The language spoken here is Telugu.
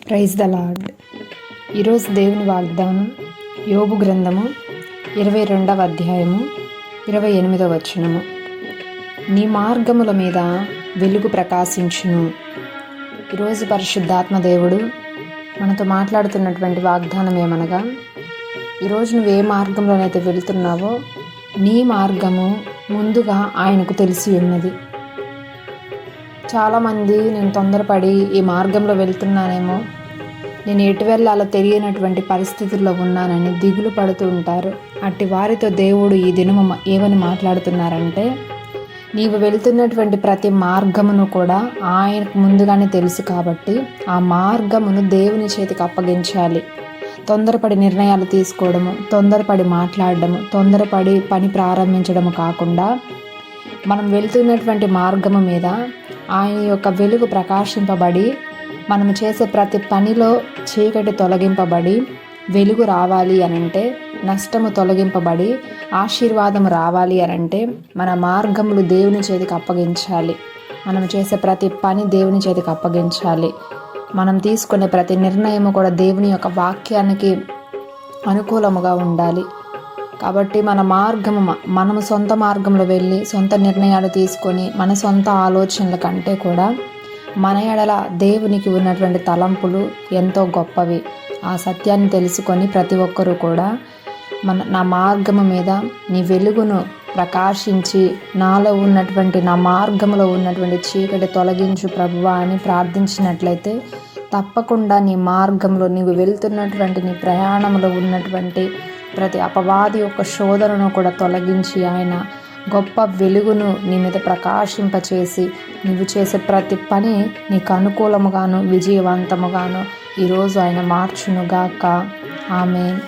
Praise the lord. ఈరోజు దేవుని వాగ్దానం యోబు గ్రంథము 22వ అధ్యాయము 28వ వచనము. నీ మార్గముల మీద వెలుగు ప్రకాశించును. ఈరోజు పరిశుద్ధాత్మ దేవుడు మనతో మాట్లాడుతున్నటువంటి వాగ్దానం ఏమనగా, ఈరోజు నువ్వు ఏ మార్గంలోనైతే వెళుతున్నావో నీ మార్గము ముందుగా ఆయనకు తెలిసి ఉన్నది. చాలామంది నేను తొందరపడి ఈ మార్గంలో వెళ్తున్నానేమో, నేను ఎటు వెళ్ళాలో తెలియనటువంటి పరిస్థితుల్లో ఉన్నానని దిగులు పడుతూ ఉంటారు. అట్టి వారితో దేవుడు ఈ దినము ఏమని మాట్లాడుతున్నారంటే, నీవు వెళ్తున్నటువంటి ప్రతి మార్గమును కూడా ఆయనకు ముందుగానే తెలుసు కాబట్టి ఆ మార్గమును దేవుని చేతికి అప్పగించాలి. తొందరపడి నిర్ణయాలు తీసుకోవడము, తొందరపడి మాట్లాడడము, తొందరపడి పని ప్రారంభించడము కాకుండా మనం వెళ్తున్నటువంటి మార్గము మీద ఆయన యొక్క వెలుగు ప్రకాశింపబడి మనము చేసే ప్రతి పనిలో చీకటి తొలగింపబడి వెలుగు రావాలి అనంటే, నష్టము తొలగింపబడి ఆశీర్వాదము రావాలి అనంటే మన మార్గములు దేవుని చేతికి అప్పగించాలి. మనం చేసే ప్రతి పని దేవుని చేతికి అప్పగించాలి. మనం తీసుకునే ప్రతి నిర్ణయము కూడా దేవుని యొక్క వాక్యానికి అనుకూలముగా ఉండాలి. కాబట్టి మన మార్గము మనము సొంత మార్గంలో వెళ్ళి సొంత నిర్ణయాలు తీసుకొని మన సొంత ఆలోచనల కంటే కూడా మన ఎడల దేవునికి ఉన్నటువంటి తలంపులు ఎంతో గొప్పవి. ఆ సత్యాన్ని తెలుసుకొని ప్రతి ఒక్కరూ కూడా నా మార్గము మీద నీ వెలుగును ప్రకాశించి నాలో ఉన్నటువంటి నా మార్గంలో ఉన్నటువంటి చీకటి తొలగించు ప్రభువా అని ప్రార్థించినట్లయితే తప్పకుండా నీ మార్గంలో నీవు వెళ్తున్నటువంటి నీ ప్రయాణంలో ఉన్నటువంటి ప్రతి అపవాది యొక్క శోధనను కూడా తొలగించి ఆయన గొప్ప వెలుగును నీ మీద ప్రకాశింపచేసి నీవు చేసే ప్రతి పని నీకు అనుకూలముగాను విజయవంతముగాను ఈరోజు ఆయన మార్చునుగాక. ఆమేన్.